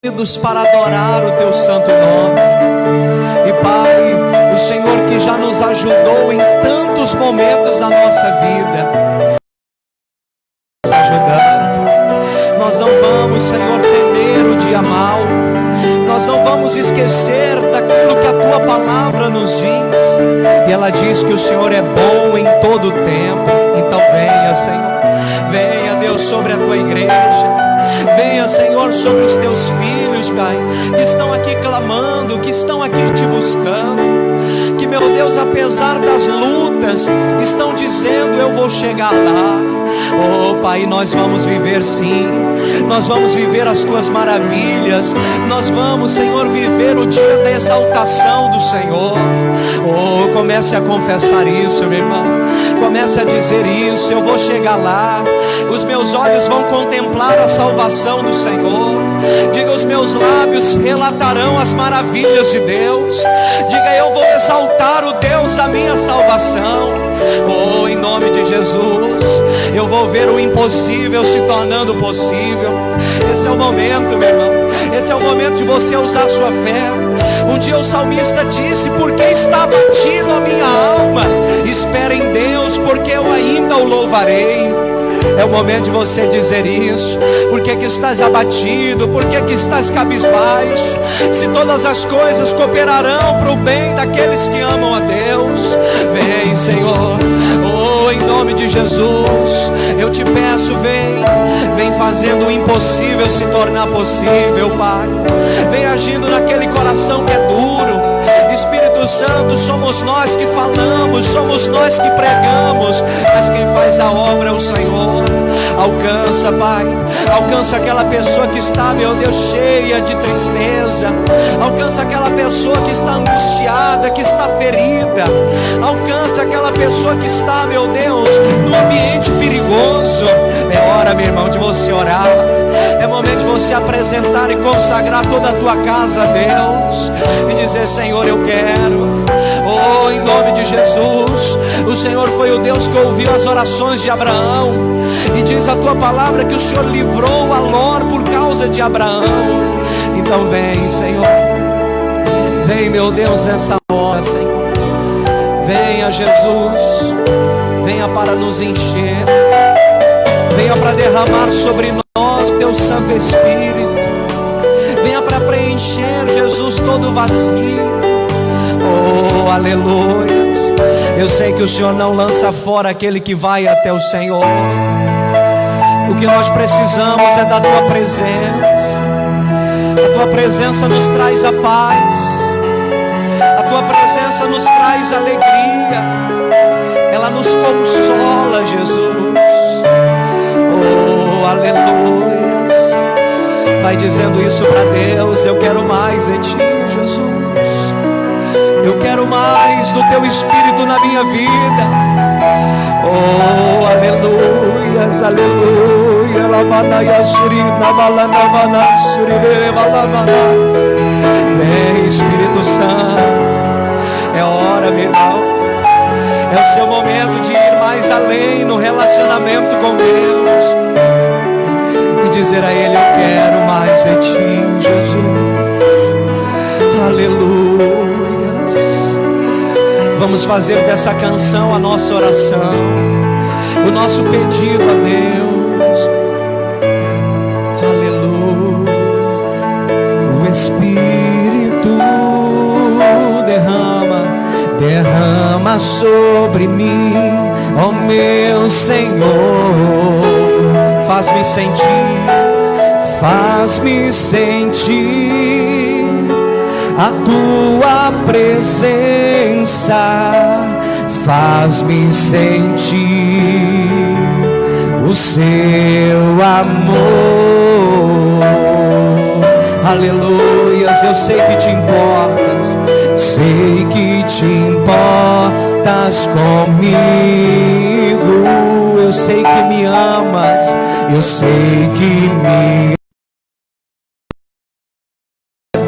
para adorar o teu santo nome. E Pai, o Senhor que já nos ajudou em tantos momentos da nossa vida, nos ajudando, nós não vamos, Senhor, temer o dia mau, nós não vamos esquecer daquilo que a tua palavra nos diz, e ela diz que o Senhor é bom em todo o tempo. Então venha, Senhor, venha, Deus, sobre a tua igreja. Venha, Senhor, sobre os teus filhos, Pai, que estão aqui clamando, que estão aqui te buscando, que, meu Deus, apesar das lutas, estão dizendo: eu vou chegar lá. Oh, Pai, nós vamos viver sim, nós vamos viver as tuas maravilhas, nós vamos, Senhor, viver o dia da exaltação do Senhor. Oh, comece a confessar isso, meu irmão, comece a dizer isso: eu vou chegar lá, os meus olhos vão contemplar a salvação do Senhor. Diga: os meus lábios relatarão as maravilhas de Deus. Diga: eu vou exaltar o Deus da minha salvação. Oh, em nome de Jesus, eu vou ver o impossível se tornando possível. Esse é o momento, meu irmão, esse é o momento de você usar a sua fé. Um dia o salmista disse: porque está abatido a minha alma, espera em Deus, porque eu ainda o louvarei. É o momento de você dizer isso. Por que estás abatido? Por que estás cabisbaixo? Se todas as coisas cooperarão para o bem daqueles que amam a Deus. Vem, Senhor, oh, em nome de Jesus, eu te peço, vem fazendo o impossível se tornar possível, Pai. Vem agindo naquele coração que é duro. Espírito Santo, somos nós que falamos, somos nós que pregamos, mas quem faz a obra é o Senhor. Alcança, Pai, alcança aquela pessoa que está, meu Deus, cheia de tristeza. Alcança aquela pessoa que está angustiada, que está ferida. Alcança aquela pessoa que está, meu Deus, num ambiente perigoso. É hora, meu irmão, de você orar. É momento de você apresentar e consagrar toda a tua casa a Deus e dizer: Senhor, eu quero. Oh, em nome de Jesus. O Senhor foi o Deus que ouviu as orações de Abraão, e diz a tua palavra que o Senhor livrou a Ló por causa de Abraão. Então vem, Senhor, vem, meu Deus, nessa hora, Senhor. Venha, Jesus, venha para nos encher, venha para derramar sobre nós o teu Santo Espírito. Venha para preencher, Jesus, todo vazio. Oh, aleluias. Eu sei que o Senhor não lança fora aquele que vai até o Senhor. O que nós precisamos é da tua presença. A tua presença nos traz a paz, a tua presença nos traz alegria, ela nos consola, Jesus. Oh, aleluias. Vai dizendo isso para Deus: eu quero mais de ti, Jesus. Eu quero mais do teu Espírito na minha vida. Oh, aleluias, aleluia. Vem, Espírito Santo. É hora, meu irmão, é o seu momento de ir mais além no relacionamento com Deus e dizer a Ele: eu quero mais de ti, Jesus. Aleluias. Vamos fazer dessa canção a nossa oração, o nosso pedido a Deus. Aleluia. O Espírito derrama sobre mim, ó meu Senhor. Faz-me sentir a tua presença, faz-me sentir o seu amor. Aleluias. Eu sei que te importas, sei que te importas comigo. Eu sei que me amas, eu sei que me,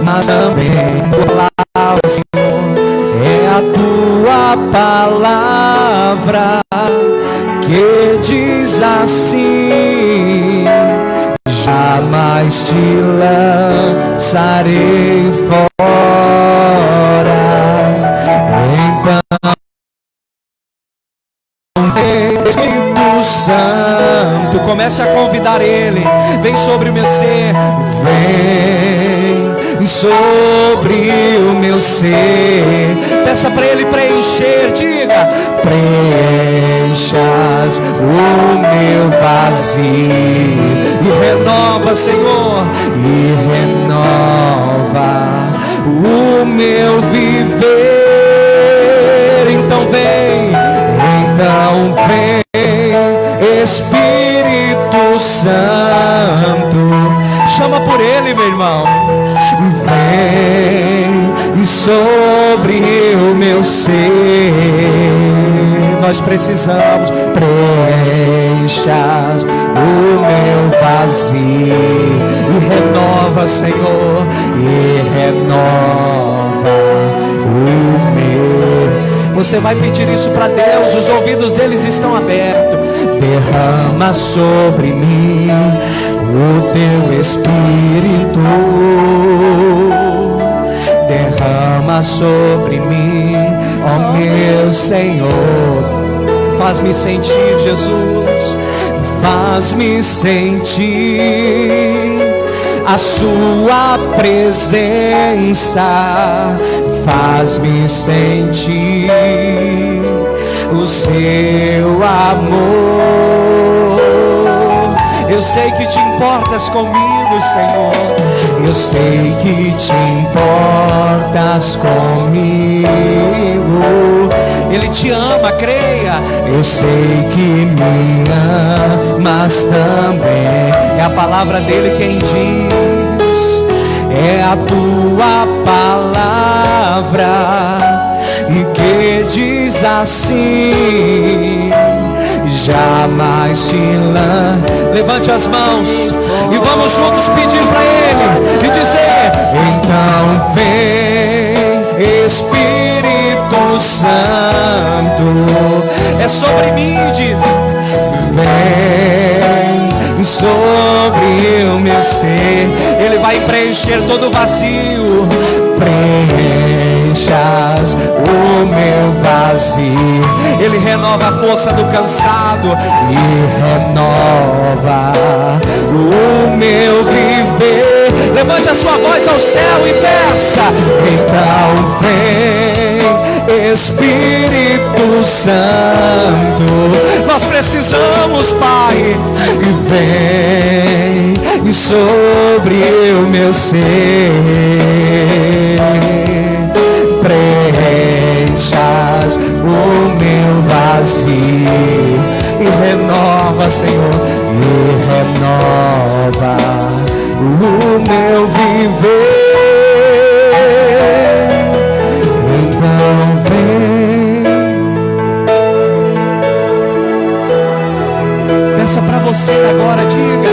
mas também palavra, Senhor, é a tua palavra que diz assim: jamais te lançarei fora. Então Espírito Santo, comece a convidar Ele. Vem sobre o meu ser, vem sobre o meu ser. Peça para Ele preencher, diga: preenchas o meu vazio e renova, Senhor, e renova o meu viver. Então vem Espírito Santo, chama por Ele, meu irmão. Vem sobre o meu ser. Nós precisamos. Preenchas o meu vazio e renova, Senhor, e renova o meu. Você vai pedir isso para Deus, os ouvidos deles estão abertos. Derrama sobre mim o teu Espírito. Derrama sobre mim, ó meu Senhor. Faz-me sentir, Jesus, faz-me sentir a sua presença. Faz-me sentir o seu amor. Eu sei que te importas comigo, Senhor. Eu sei que te importas comigo. Ele te ama, creia. Eu sei que me amas também. É a palavra dele quem diz. É a tua palavra e que diz assim: jamais te levante as mãos e vamos juntos pedir para Ele e dizer: então vem Espírito Santo. É sobre mim, diz. Vem sobre o meu ser. Ele vai preencher todo o vazio. Preenchas o meu vazio. Ele renova a força do cansado e renova o meu viver. Levante a sua voz ao céu e peça: então vem Espírito Santo. Nós precisamos, Pai, e vem sobre o meu ser. Preenchas o meu vazio e renova, Senhor, e renova o meu viver. Então vem. Peça para você agora, diga: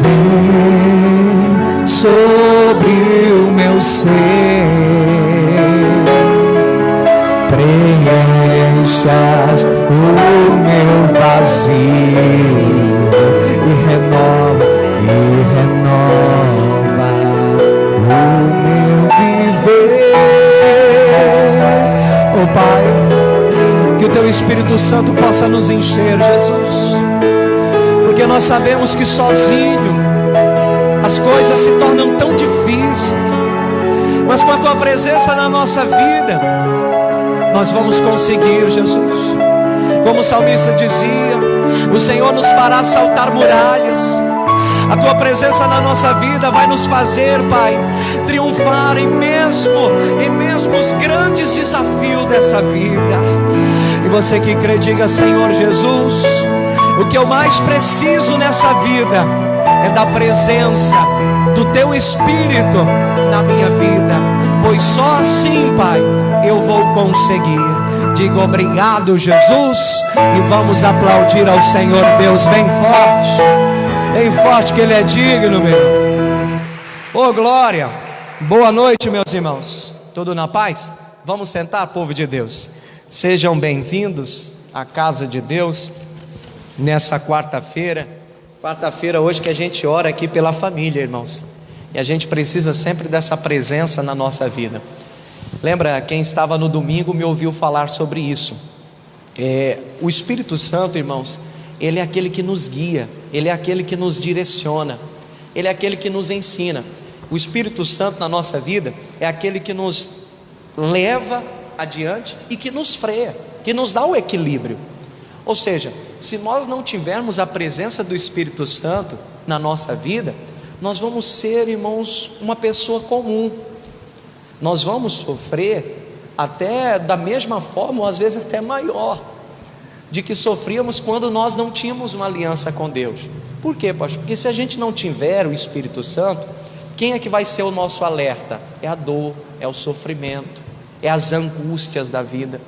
vem sobre o meu ser. Preenchas o meu vazio e renova o meu viver. Oh Pai, que o teu Espírito Santo possa nos encher, Jesus, porque nós sabemos que sozinho as coisas se tornam tão difíceis, mas com a tua presença na nossa vida nós vamos conseguir, Jesus. Como o salmista dizia, o Senhor nos fará saltar muralhas. A tua presença na nossa vida vai nos fazer, Pai, triunfar em mesmo os grandes desafios dessa vida. E você que crê, diga: Senhor Jesus, o que eu mais preciso nessa vida é da presença do teu Espírito na minha vida, pois só assim, Pai, eu vou conseguir. Diga obrigado, Jesus, e vamos aplaudir ao Senhor Deus bem forte, que Ele é digno, meu. Oh glória, boa noite, meus irmãos, tudo na paz? Vamos sentar, povo de Deus. Sejam bem-vindos à casa de Deus nessa quarta-feira hoje que a gente ora aqui pela família, irmãos. E a gente precisa sempre dessa presença na nossa vida. Lembra, quem estava no domingo me ouviu falar sobre isso. O Espírito Santo, irmãos, ele é aquele que nos guia, ele é aquele que nos direciona, ele é aquele que nos ensina. O Espírito Santo na nossa vida é aquele que nos leva adiante e que nos freia, que nos dá o equilíbrio. Ou seja, se nós não tivermos a presença do Espírito Santo na nossa vida, nós vamos ser, irmãos, uma pessoa comum. Nós vamos sofrer até da mesma forma, ou às vezes até maior, de que sofríamos quando nós não tínhamos uma aliança com Deus. Por quê, pastor? Porque se a gente não tiver o Espírito Santo, quem é que vai ser o nosso alerta? É a dor, é o sofrimento, é as angústias da vida.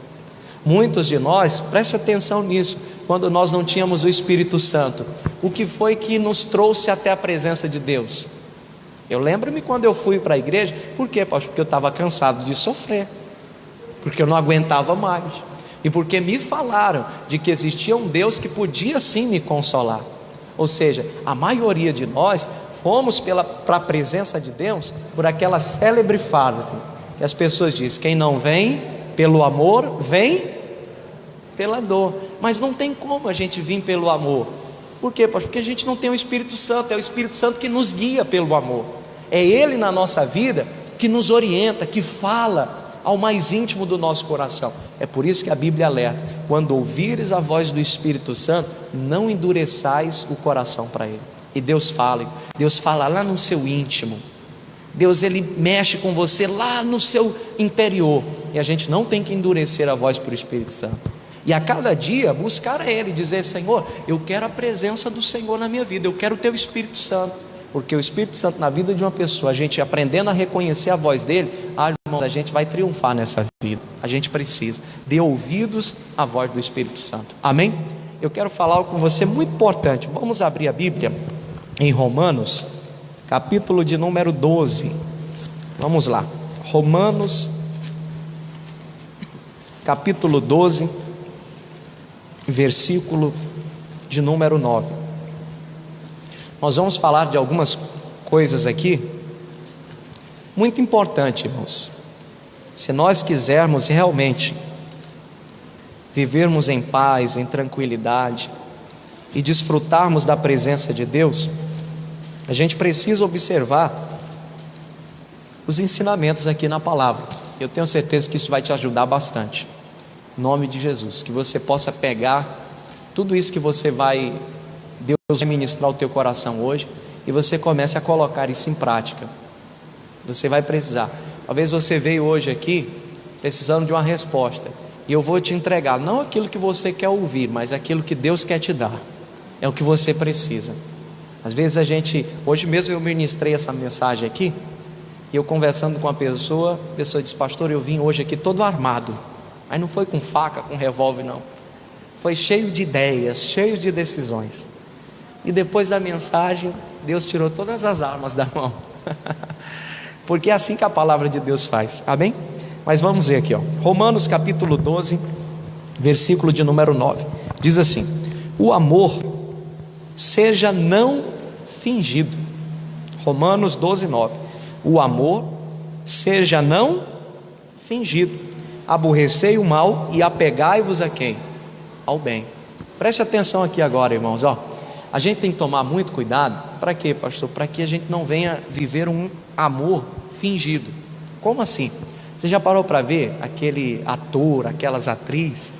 Muitos de nós, preste atenção nisso, quando nós não tínhamos o Espírito Santo, o que foi que nos trouxe até a presença de Deus? Eu lembro-me quando eu fui para a igreja. Por quê, pastor? Porque eu estava cansado de sofrer, porque eu não aguentava mais, e porque me falaram de que existia um Deus que podia sim me consolar. Ou seja, a maioria de nós fomos para a presença de Deus por aquela célebre frase que as pessoas dizem: quem não vem pelo amor, vem pela dor. Mas não tem como a gente vir pelo amor. Por quê, pastor? Porque a gente não tem o Espírito Santo. É o Espírito Santo que nos guia pelo amor. É Ele na nossa vida que nos orienta, que fala ao mais íntimo do nosso coração. É por isso que a Bíblia alerta: quando ouvires a voz do Espírito Santo, não endureçais o coração para Ele. E Deus fala lá no seu íntimo. Deus, Ele mexe com você lá no seu interior, e a gente não tem que endurecer a voz para o Espírito Santo, e a cada dia buscar a Ele, dizer: Senhor, eu quero a presença do Senhor na minha vida, eu quero o Teu Espírito Santo. Porque o Espírito Santo na vida de uma pessoa, a gente aprendendo a reconhecer a voz dele, irmão, a gente vai triunfar nessa vida. A gente precisa de ouvidos à voz do Espírito Santo. Amém? Eu quero falar algo com você muito importante. Vamos abrir a Bíblia em Romanos, capítulo de número 12. Vamos lá, Romanos capítulo 12, versículo de número 9. Nós vamos falar de algumas coisas aqui muito importantes, irmãos. Se nós quisermos realmente vivermos em paz, em tranquilidade e desfrutarmos da presença de Deus, a gente precisa observar os ensinamentos aqui na palavra. Eu tenho certeza que isso vai te ajudar bastante, em nome de Jesus. Que você possa pegar tudo isso que Deus vai ministrar ao teu coração hoje, e você comece a colocar isso em prática. Você vai precisar. Talvez você veio hoje aqui precisando de uma resposta, e eu vou te entregar não aquilo que você quer ouvir, mas aquilo que Deus quer te dar. É o que você precisa. Às vezes hoje mesmo eu ministrei essa mensagem aqui, e eu conversando com a pessoa disse: pastor, eu vim hoje aqui todo armado. Mas não foi com faca, com revólver, não. Foi cheio de ideias, cheio de decisões. E depois da mensagem, Deus tirou todas as armas da mão. Porque é assim que a palavra de Deus faz. Amém? Mas vamos ver aqui, Romanos capítulo 12, versículo de número 9. Diz assim: o amor seja não fingido. Romanos 12, 9. O amor seja não fingido. Aborrecei o mal e apegai-vos a quem? Ao bem. Preste atenção aqui agora, irmãos. A gente tem que tomar muito cuidado. Para quê, pastor? Para que a gente não venha viver um amor fingido. Como assim? Você já parou para ver aquele ator, aquelas atrizes,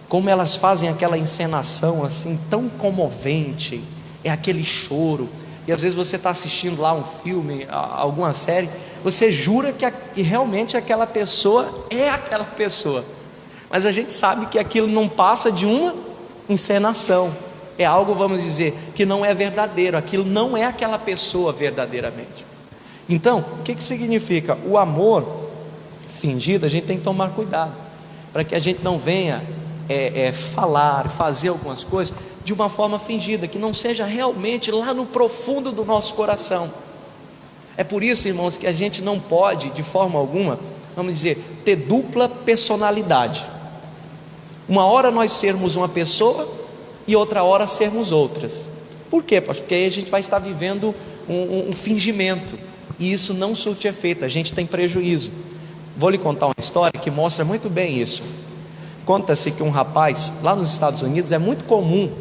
como elas fazem aquela encenação assim tão comovente? É aquele choro. E às vezes você está assistindo lá um filme, alguma série, você jura que realmente aquela pessoa é aquela pessoa, mas a gente sabe que aquilo não passa de uma encenação. É algo, vamos dizer, que não é verdadeiro. Aquilo não é aquela pessoa verdadeiramente. Então, o que significa? O amor fingido, a gente tem que tomar cuidado, para que a gente não venha fazer algumas coisas de uma forma fingida, que não seja realmente lá no profundo do nosso coração. É por isso, irmãos, que a gente não pode, de forma alguma, vamos dizer, ter dupla personalidade. Uma hora nós sermos uma pessoa e outra hora sermos outras. Por quê, pastor? Porque aí a gente vai estar vivendo um fingimento. e isso não surte efeito, a gente tem prejuízo. Vou lhe contar uma história que mostra muito bem isso. Conta-se que um rapaz, lá nos Estados Unidos, é muito comum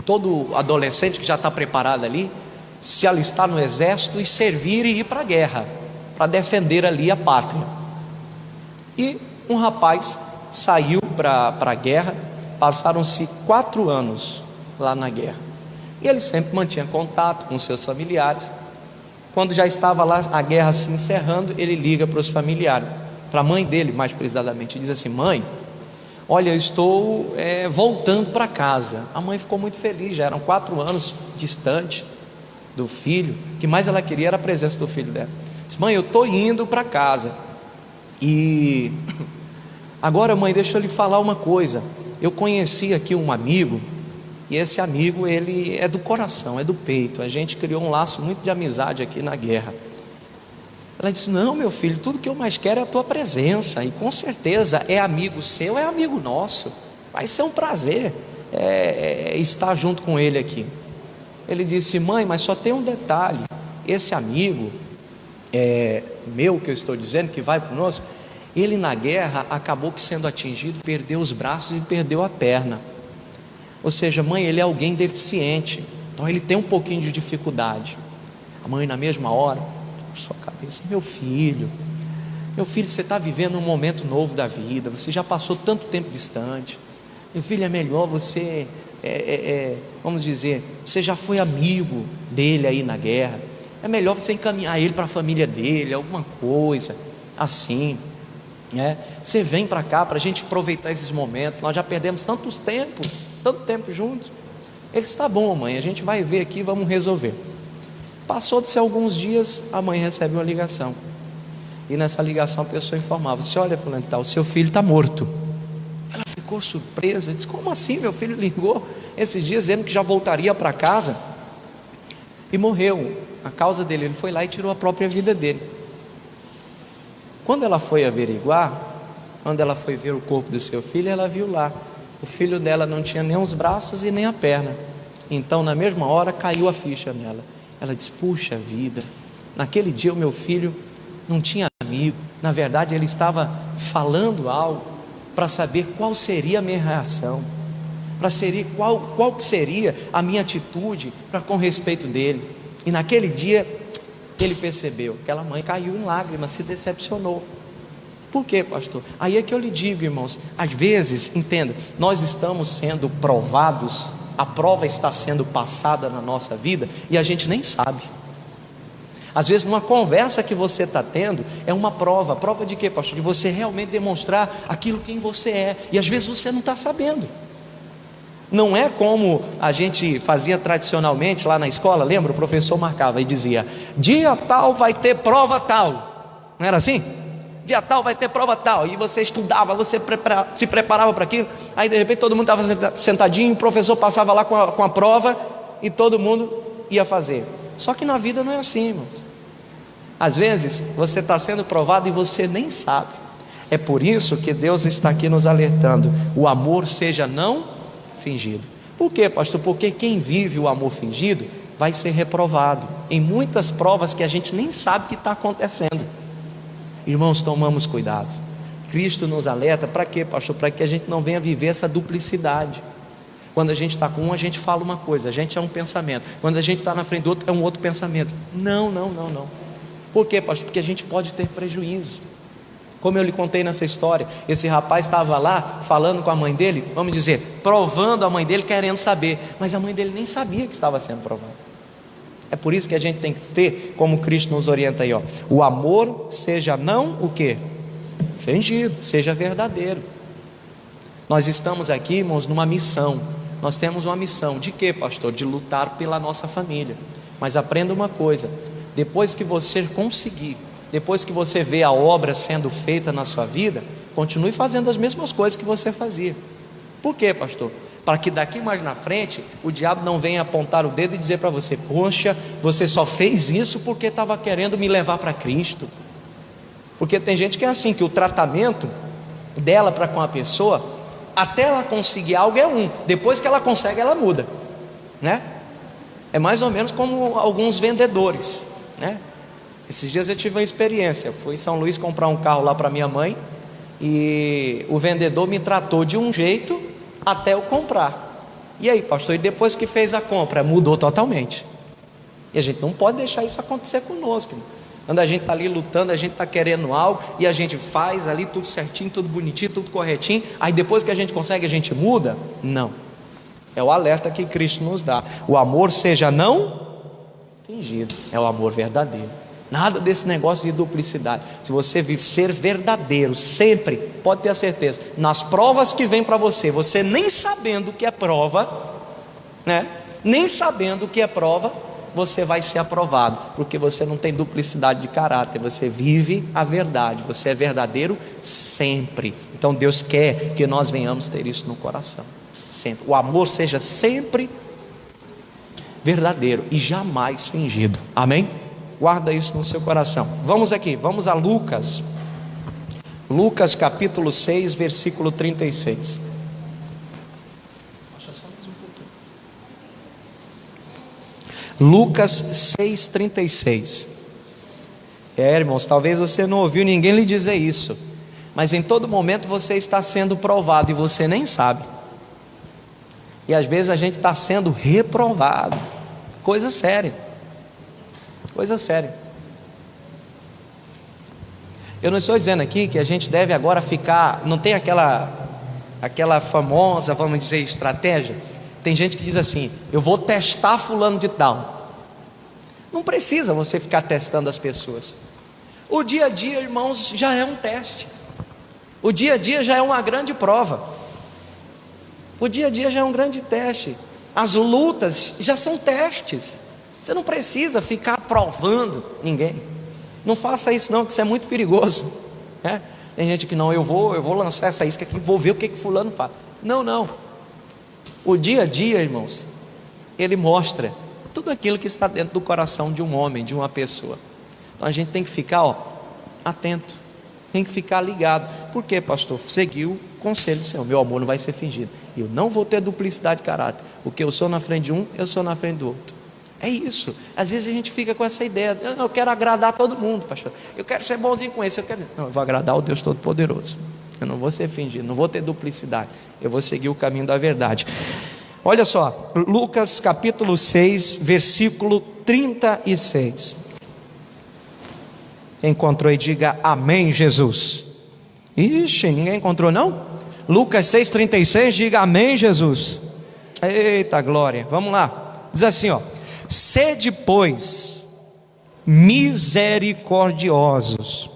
todo adolescente que já está preparado ali, se alistar no exército e servir e ir para a guerra, para defender ali a pátria. E um rapaz saiu para a guerra, passaram-se 4 anos lá na guerra, e ele sempre mantinha contato com seus familiares. Quando já estava lá a guerra se encerrando, ele liga para os familiares, para a mãe dele mais precisamente, e diz assim: mãe, olha, eu estou voltando para casa. A mãe ficou muito feliz, já eram 4 anos distante do filho, o que mais ela queria era a presença do filho dela. Disse: mãe, eu estou indo para casa, e agora, mãe, deixa eu lhe falar uma coisa. Eu conheci aqui um amigo, e esse amigo, ele é do coração, é do peito, a gente criou um laço muito de amizade aqui na guerra. Ela disse: não, meu filho, tudo que eu mais quero é a tua presença, e com certeza é amigo seu, é amigo nosso, vai ser um prazer estar junto com ele aqui. Ele disse: mãe, mas só tem um detalhe, esse amigo meu, que eu estou dizendo, que vai conosco, ele na guerra acabou que sendo atingido, perdeu os braços e perdeu a perna. Ou seja, mãe, ele é alguém deficiente, então ele tem um pouquinho de dificuldade. A mãe, na mesma hora, sua cabeça: meu filho, você está vivendo um momento novo da vida, você já passou tanto tempo distante, meu filho, é melhor você, vamos dizer, você já foi amigo dele aí na guerra, é melhor você encaminhar ele para a família dele, alguma coisa assim, você vem para cá para a gente aproveitar esses momentos, nós já perdemos tanto tempo juntos. Ele disse: tá bom, mãe, a gente vai ver aqui, vamos resolver. Passou-se alguns dias, a mãe recebe uma ligação, e nessa ligação a pessoa informava: disse: olha, fulano e tal, seu filho está morto. Ela ficou surpresa, disse: como assim? Meu filho ligou esses dias dizendo que já voltaria para casa, e morreu. A causa dele, ele foi lá e tirou a própria vida dele. Quando ela foi averiguar, quando ela foi ver o corpo do seu filho, ela viu lá, o filho dela não tinha nem os braços e nem a perna. Então na mesma hora caiu a ficha nela. Ela disse: puxa vida, naquele dia o meu filho não tinha amigo, na verdade ele estava falando algo para saber qual seria a minha reação, para saber qual que seria a minha atitude com respeito dele. E naquele dia ele percebeu, aquela mãe caiu em lágrimas, se decepcionou. Por quê, pastor? Aí é que eu lhe digo, irmãos, às vezes, entenda, nós estamos sendo provados, a prova está sendo passada na nossa vida e a gente nem sabe. Às vezes numa conversa que você está tendo, é uma prova de quê, pastor? De você realmente demonstrar aquilo quem você é, e às vezes você não está sabendo. Não é como a gente fazia tradicionalmente lá na escola, lembra? O professor marcava e dizia: dia tal vai ter prova tal, não era assim? Dia tal vai ter prova tal, e você estudava, você se preparava para aquilo, aí de repente todo mundo estava sentadinho, o professor passava lá com a prova, e todo mundo ia fazer. Só que na vida não é assim, irmãos. Às vezes você está sendo provado e você nem sabe. É por isso que Deus está aqui nos alertando: o amor seja não fingido. Por quê, pastor? Porque quem vive o amor fingido vai ser reprovado em muitas provas que a gente nem sabe que está acontecendo. Irmãos, tomamos cuidado. Cristo nos alerta para quê, pastor? Para que a gente não venha viver essa duplicidade. Quando a gente está com um, a gente fala uma coisa, a gente é um pensamento. Quando a gente está na frente do outro, é um outro pensamento. Não. Por quê, pastor? Porque a gente pode ter prejuízo. Como eu lhe contei nessa história, esse rapaz estava lá falando com a mãe dele, vamos dizer, provando a mãe dele, querendo saber, mas a mãe dele nem sabia que estava sendo provado. É por isso que a gente tem que ter, como Cristo nos orienta aí, o amor seja não o quê? Fingido, seja verdadeiro. Nós estamos aqui, irmãos, numa missão. Nós temos uma missão, de quê, pastor? De lutar pela nossa família. Mas aprenda uma coisa: depois que você conseguir, depois que você vê a obra sendo feita na sua vida, continue fazendo as mesmas coisas que você fazia. Por quê, pastor? Para que daqui mais na frente o diabo não venha apontar o dedo e dizer para você: poxa, você só fez isso porque estava querendo me levar para Cristo. Porque tem gente que é assim, que o tratamento dela para com a pessoa, até ela conseguir algo é depois que ela consegue, ela muda, né? É mais ou menos como alguns vendedores, né? Esses dias eu tive uma experiência. Fui em São Luís comprar um carro lá para minha mãe, e o vendedor me tratou de um jeito até eu comprar. E aí, pastor, e depois que fez a compra, mudou totalmente. E a gente não pode deixar isso acontecer conosco, irmão. Quando a gente está ali lutando, a gente está querendo algo, e a gente faz ali tudo certinho, tudo bonitinho, tudo corretinho, aí depois que a gente consegue, a gente muda? Não. É o alerta que Cristo nos dá. O amor seja não fingido, é o amor verdadeiro. Nada desse negócio de duplicidade. Se você ser verdadeiro, sempre, pode ter a certeza, nas provas que vem para você, você nem sabendo o que é prova, né? Nem sabendo o que é prova, você vai ser aprovado, porque você não tem duplicidade de caráter, você vive a verdade, você é verdadeiro sempre. Então Deus quer que nós venhamos ter isso no coração, sempre. O amor seja sempre verdadeiro e jamais fingido, amém? Guarda isso no seu coração. Vamos aqui, vamos a Lucas. Lucas capítulo 6, versículo 36. Lucas 6,36. Irmãos, talvez você não ouviu ninguém lhe dizer isso, mas em todo momento você está sendo provado e você nem sabe. E às vezes a gente está sendo reprovado. Coisa séria. Coisa séria. Eu não estou dizendo aqui que a gente deve agora ficar, não tem aquela famosa, vamos dizer, estratégia. Tem gente que diz assim: eu vou testar fulano de tal. Não precisa você ficar testando as pessoas. O dia a dia, irmãos, já é um teste. O dia a dia já é uma grande prova. O dia a dia já é um grande teste. As lutas já são testes. Você não precisa ficar provando ninguém. Não faça isso não, que isso é muito perigoso, né? Tem gente que não, eu vou lançar essa isca aqui, vou ver o que fulano faz. Não. O dia a dia, irmãos, ele mostra tudo aquilo que está dentro do coração de um homem, de uma pessoa. Então a gente tem que ficar atento, tem que ficar ligado. Por quê, pastor? Seguiu o conselho do Senhor: meu amor não vai ser fingido, eu não vou ter duplicidade de caráter. O que eu sou na frente de um, eu sou na frente do outro. É isso. Às vezes a gente fica com essa ideia: eu quero agradar todo mundo, pastor, eu quero ser bonzinho com esse, eu vou agradar o Deus Todo-Poderoso. Eu não vou ser fingido, não vou ter duplicidade, eu vou seguir o caminho da verdade. Olha só, Lucas capítulo 6, versículo 36. Quem encontrou e diga amém, Jesus. Ixi, ninguém encontrou não? Lucas 6, 36, diga amém, Jesus. Eita glória, vamos lá. Diz assim, sede, pois, misericordiosos,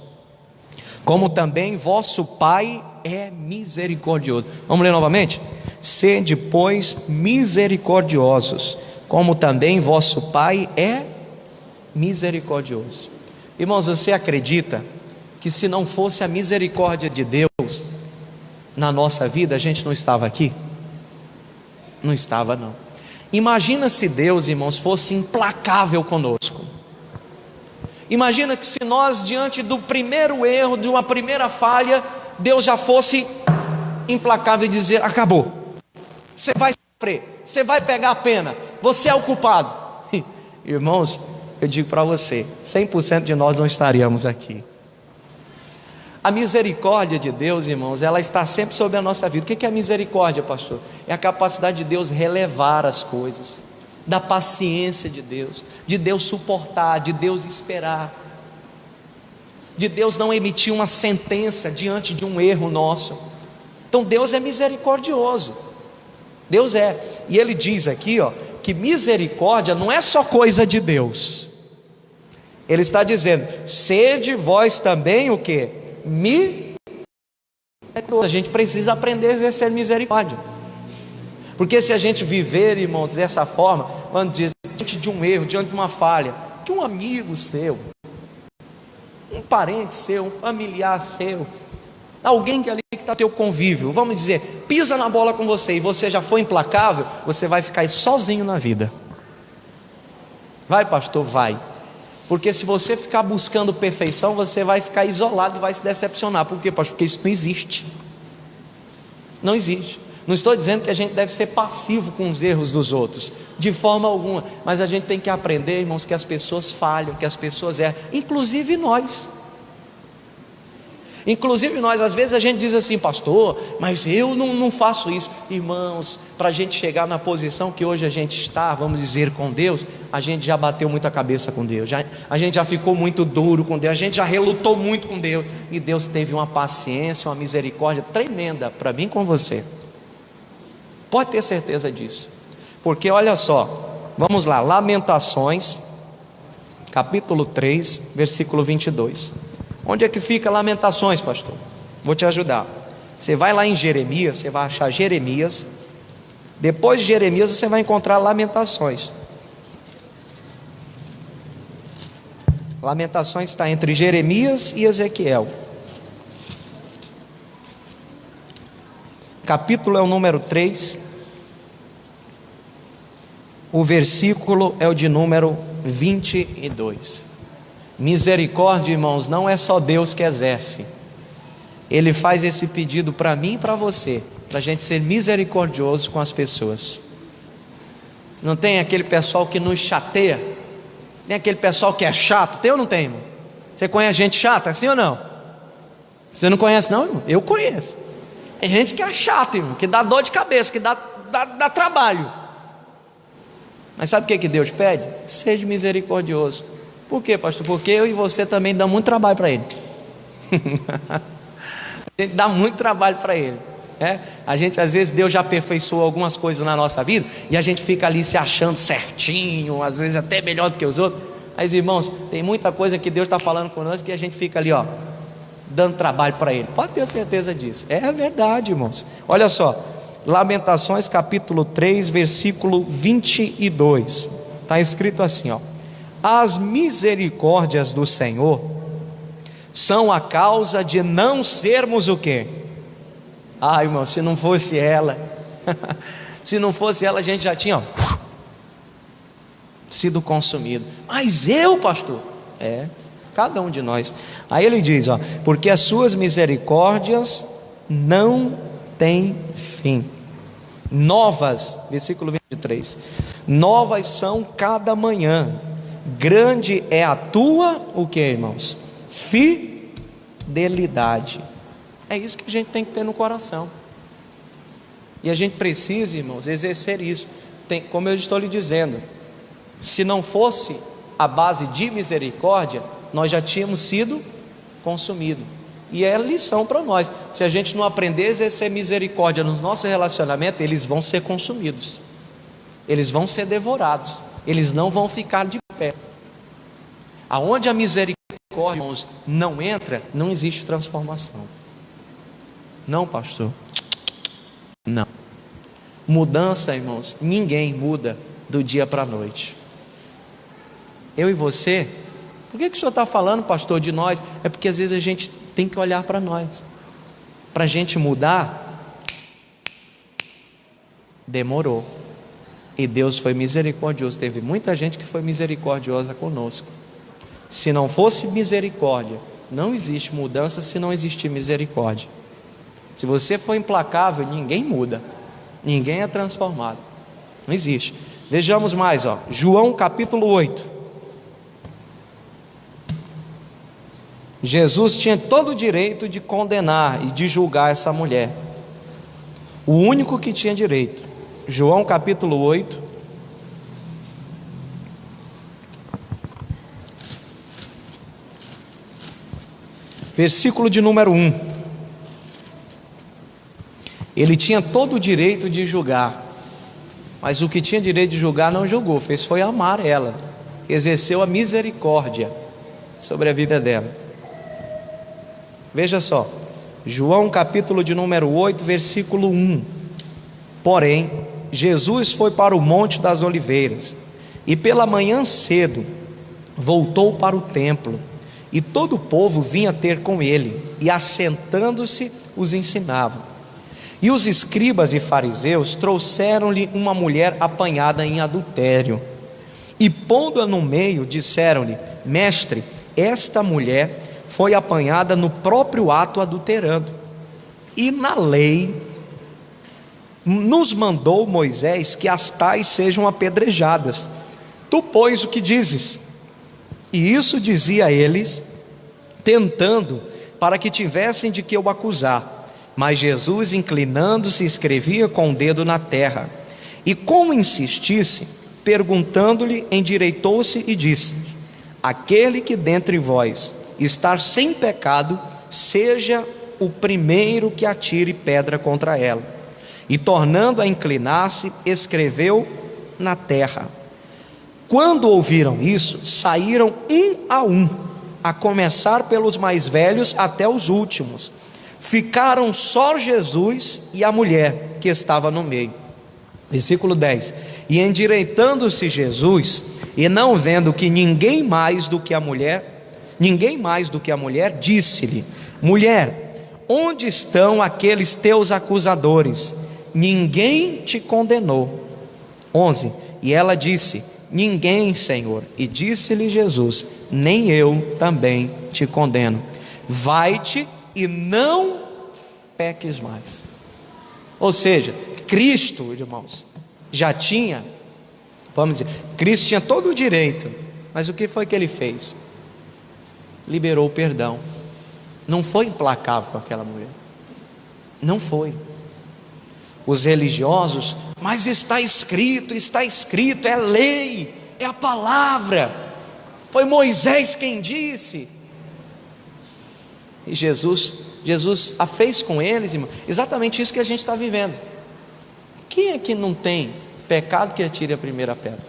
como também vosso Pai é misericordioso. Vamos ler novamente? Sede, pois, misericordiosos, como também vosso Pai é misericordioso. Irmãos, você acredita que se não fosse a misericórdia de Deus na nossa vida, a gente não estava aqui? Não estava não. Imagina se Deus, irmãos, fosse implacável conosco. Imagina que se nós, diante do primeiro erro, de uma primeira falha, Deus já fosse implacável e dizer: acabou, você vai sofrer, você vai pegar a pena, você é o culpado. Irmãos, eu digo para você, 100% de nós não estaríamos aqui. A misericórdia de Deus, irmãos, ela está sempre sobre a nossa vida. O que é a misericórdia, pastor? É a capacidade de Deus relevar as coisas, da paciência de Deus suportar, de Deus esperar, de Deus não emitir uma sentença diante de um erro nosso. Então Deus é misericordioso, Deus é. E ele diz aqui, que misericórdia não é só coisa de Deus. Ele está dizendo: sede vós também o quê? A gente precisa aprender a exercer misericórdia, porque se a gente viver, irmãos, dessa forma, vamos dizer, diante de um erro, diante de uma falha, que um amigo seu, um parente seu, um familiar seu, alguém que ali que está teu convívio, vamos dizer, pisa na bola com você e você já foi implacável, você vai ficar sozinho na vida. Vai, pastor, vai. Porque se você ficar buscando perfeição, você vai ficar isolado e vai se decepcionar. Por quê, pastor? Porque isso não existe. Não existe. Não estou dizendo que a gente deve ser passivo com os erros dos outros, de forma alguma, mas a gente tem que aprender, irmãos, que as pessoas falham, que as pessoas erram, inclusive nós. Inclusive nós, às vezes a gente diz assim: pastor, mas eu não faço isso. Irmãos, para a gente chegar na posição que hoje a gente está, vamos dizer, com Deus, a gente já bateu muita cabeça com Deus, a gente já ficou muito duro com Deus, a gente já relutou muito com Deus, e Deus teve uma paciência, uma misericórdia tremenda para mim com você. Pode ter certeza disso, porque olha só, vamos lá, Lamentações, capítulo 3, versículo 22. Onde é que fica Lamentações, pastor? Vou te ajudar. Você vai lá em Jeremias, você vai achar Jeremias. Depois de Jeremias você vai encontrar Lamentações. Lamentações está entre Jeremias e Ezequiel. Capítulo é o número 3. O versículo é o de número 22. Misericórdia, irmãos, não é só Deus que exerce. Ele faz esse pedido para mim e para você, para a gente ser misericordioso com as pessoas. Não tem aquele pessoal que nos chateia? Tem aquele pessoal que é chato? Tem ou não tem, irmão? Você conhece gente chata, assim ou não? Você não conhece não, irmão? Eu conheço. Tem gente que é chata, irmão, que dá dor de cabeça, que dá trabalho. Mas sabe o que Deus pede? Seja misericordioso. Por quê, pastor? Porque eu e você também damos muito trabalho para Ele. A gente dá muito trabalho para Ele. A gente, às vezes, Deus já aperfeiçoou algumas coisas na nossa vida, e a gente fica ali se achando certinho, às vezes até melhor do que os outros. Mas, irmãos, tem muita coisa que Deus está falando conosco, que a gente fica ali, dando trabalho para Ele. Pode ter certeza disso. É verdade, irmãos. Olha só, Lamentações capítulo 3, versículo 22. Está escrito assim, as misericórdias do Senhor são a causa de não sermos o quê? Irmão, se não fosse ela se não fosse ela, a gente já tinha sido consumido. Mas eu, pastor? Cada um de nós. Aí ele diz, porque as suas misericórdias não têm fim. Novas, versículo 23, novas são cada manhã, grande é a tua, o que, irmãos? Fidelidade. É isso que a gente tem que ter no coração. E a gente precisa, irmãos, exercer isso. Como eu estou lhe dizendo, se não fosse a base de misericórdia, nós já tínhamos sido consumidos. E é lição para nós. Se a gente não aprender a exercer misericórdia no nosso relacionamento, eles vão ser consumidos, eles vão ser devorados, eles não vão ficar de pé. Aonde a misericórdia, irmãos, não entra, não existe transformação. Não, pastor, não. Mudança, irmãos, ninguém muda do dia para a noite. Eu e você, por que o senhor está falando, pastor, de nós? É porque às vezes a gente tem que olhar para nós. Para a gente mudar, demorou. E Deus foi misericordioso. Teve muita gente que foi misericordiosa conosco. Se não fosse misericórdia, não existe mudança se não existir misericórdia. Se você for implacável, ninguém muda, ninguém é transformado, não existe. Vejamos mais, João capítulo 8. Jesus tinha todo o direito de condenar e de julgar essa mulher, o único que tinha direito. João capítulo 8, versículo de número 1. Ele tinha todo o direito de julgar, mas o que tinha direito de julgar não julgou, foi amar ela, exerceu a misericórdia sobre a vida dela. Veja só, João capítulo de número 8, versículo 1. Porém, Jesus foi para o Monte das Oliveiras, e pela manhã cedo voltou para o templo, e todo o povo vinha ter com ele, e assentando-se os ensinava. E os escribas e fariseus trouxeram-lhe uma mulher apanhada em adultério, e pondo-a no meio, disseram-lhe: mestre, esta mulher foi apanhada no próprio ato adulterando, e na lei nos mandou Moisés que as tais sejam apedrejadas. Tu, pois, o que dizes? E isso dizia a eles, tentando, para que tivessem de que o acusar. Mas Jesus, inclinando-se, escrevia com o dedo na terra. E como insistisse, perguntando-lhe, endireitou-se e disse: aquele que dentre vós estar sem pecado, seja o primeiro que atire pedra contra ela. E tornando a inclinar-se, escreveu na terra. Quando ouviram isso, saíram um, a começar pelos mais velhos até os últimos. Ficaram só Jesus e a mulher que estava no meio. Versículo 10. E endireitando-se Jesus, e não vendo que ninguém mais do que a mulher, disse-lhe: mulher, onde estão aqueles teus acusadores? Ninguém te condenou? 11. E ela disse: ninguém, Senhor. E disse-lhe Jesus: nem eu também te condeno. Vai-te e não peques mais. Ou seja, Cristo, irmãos, já tinha, vamos dizer, Cristo tinha todo o direito, mas o que foi que ele fez? Liberou o perdão. Não foi implacável com aquela mulher, não foi. Os religiosos: mas está escrito, é lei, é a palavra, foi Moisés quem disse. E Jesus a fez com eles, irmão, exatamente isso que a gente está vivendo. Quem é que não tem pecado que atire a primeira pedra?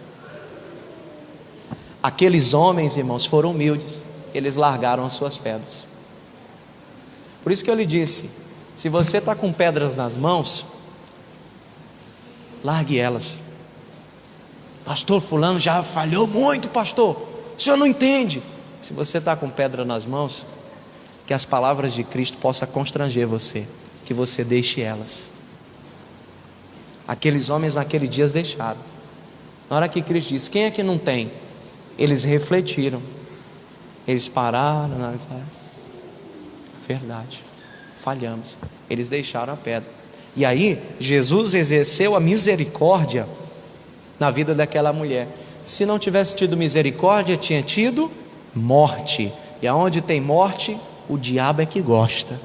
Aqueles homens, irmãos, foram humildes, eles largaram as suas pedras. Por isso que eu lhe disse: se você está com pedras nas mãos, largue elas. Pastor, fulano já falhou muito, pastor, o senhor não entende. Se você está com pedra nas mãos, que as palavras de Cristo possam constranger você, que você deixe elas. Aqueles homens naquele dia deixaram. Na hora que Cristo disse: quem é que não tem? Eles refletiram, eles pararam, analisaram: verdade, falhamos. Eles deixaram a pedra. E aí Jesus exerceu a misericórdia na vida daquela mulher. Se não tivesse tido misericórdia, tinha tido morte. E aonde tem morte, o diabo é que gosta.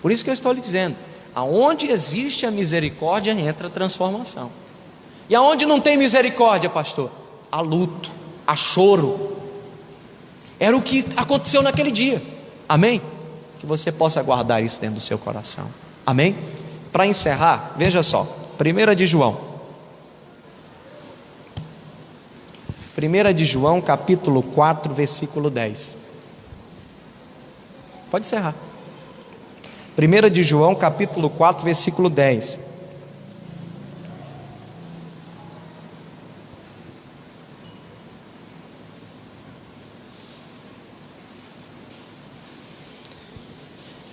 Por isso que eu estou lhe dizendo: aonde existe a misericórdia, entra a transformação. E aonde não tem misericórdia, pastor? Há luto, há choro. Era o que aconteceu naquele dia. Amém? Que você possa guardar isso dentro do seu coração. Amém? Para encerrar, veja só, 1 de João. 1 de João, capítulo 4, versículo 10. Pode encerrar. 1 de João, capítulo 4, versículo 10.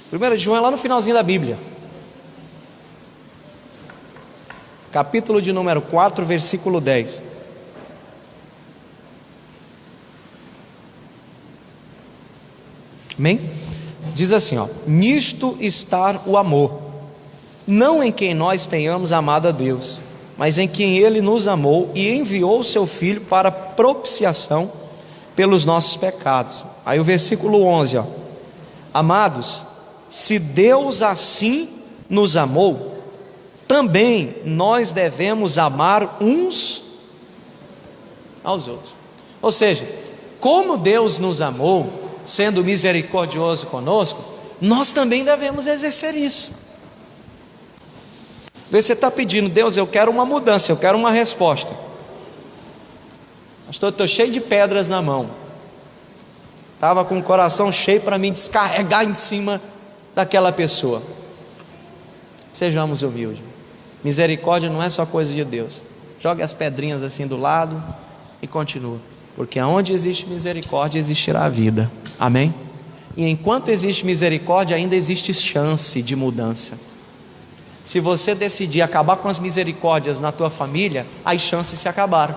Primeiro de João é lá no finalzinho da Bíblia. Capítulo de número 4, versículo 10. Amém? Diz assim, ó: nisto está o amor, não em quem nós tenhamos amado a Deus, mas em quem Ele nos amou e enviou o seu Filho para propiciação pelos nossos pecados. Aí o versículo 11, ó: amados, se Deus assim nos amou, também nós devemos amar uns aos outros. Ou seja, como Deus nos amou, sendo misericordioso conosco, nós também devemos exercer isso. Você está pedindo: Deus, eu quero uma mudança, eu quero uma resposta. Pastor, estou cheio de pedras na mão, estava com o coração cheio para me descarregar em cima daquela pessoa. Sejamos humildes. Misericórdia não é só coisa de Deus. Jogue as pedrinhas assim do lado e continua, porque onde existe misericórdia existirá a vida. Amém? E enquanto existe misericórdia, ainda existe chance de mudança. Se você decidir acabar com as misericórdias na tua família, as chances se acabaram.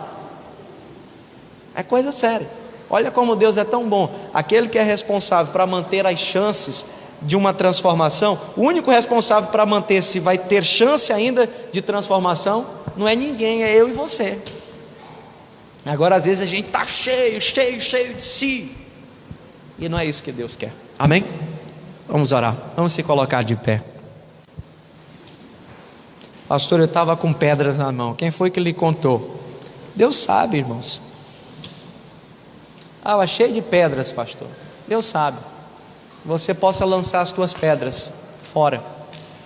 É coisa séria. Olha como Deus é tão bom. Aquele que é responsável para manter as chances de uma transformação, o único responsável para manter se vai ter chance ainda de transformação não é ninguém, é eu e você. Agora às vezes a gente está cheio de si, e não é isso que Deus quer. Amém? Vamos orar, vamos se colocar de pé. Pastor, eu estava com pedras na mão. Quem foi que lhe contou? Deus sabe, irmãos. Ah, eu cheio de pedras, pastor. Deus sabe. Você possa lançar as tuas pedras fora,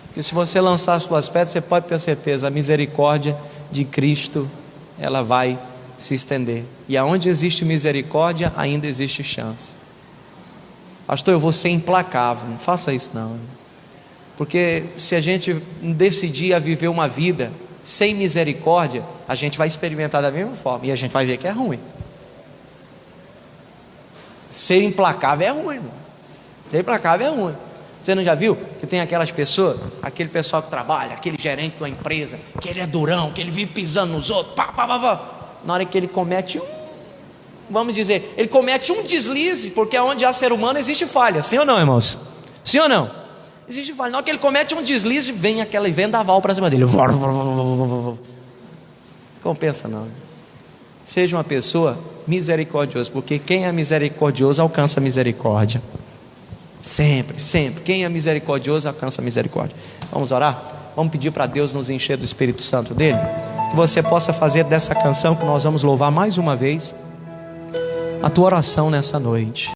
porque se você lançar as tuas pedras, você pode ter certeza, a misericórdia de Cristo, ela vai se estender, e aonde existe misericórdia, ainda existe chance. Pastor, eu vou ser implacável. Não faça isso não, porque se a gente decidir a viver uma vida sem misericórdia, a gente vai experimentar da mesma forma, e a gente vai ver que é ruim. Ser implacável é ruim, irmão. Ser implacável é ruim. Você não já viu que tem aquelas pessoas, aquele pessoal que trabalha, aquele gerente de uma empresa, que ele é durão, que ele vive pisando nos outros, na hora que ele comete vamos dizer, ele comete um deslize, porque onde há ser humano existe falha, sim ou não, irmãos? Sim ou não? Existe falha. Na hora que ele comete um deslize, vem aquele vendaval para cima dele. Compensa não. Seja uma pessoa misericordiosa, porque quem é misericordioso alcança misericórdia. Sempre. Quem é misericordioso alcança misericórdia. Vamos orar? Vamos pedir para Deus nos encher do Espírito Santo dele, que você possa fazer dessa canção que nós vamos louvar mais uma vez a tua oração nessa noite.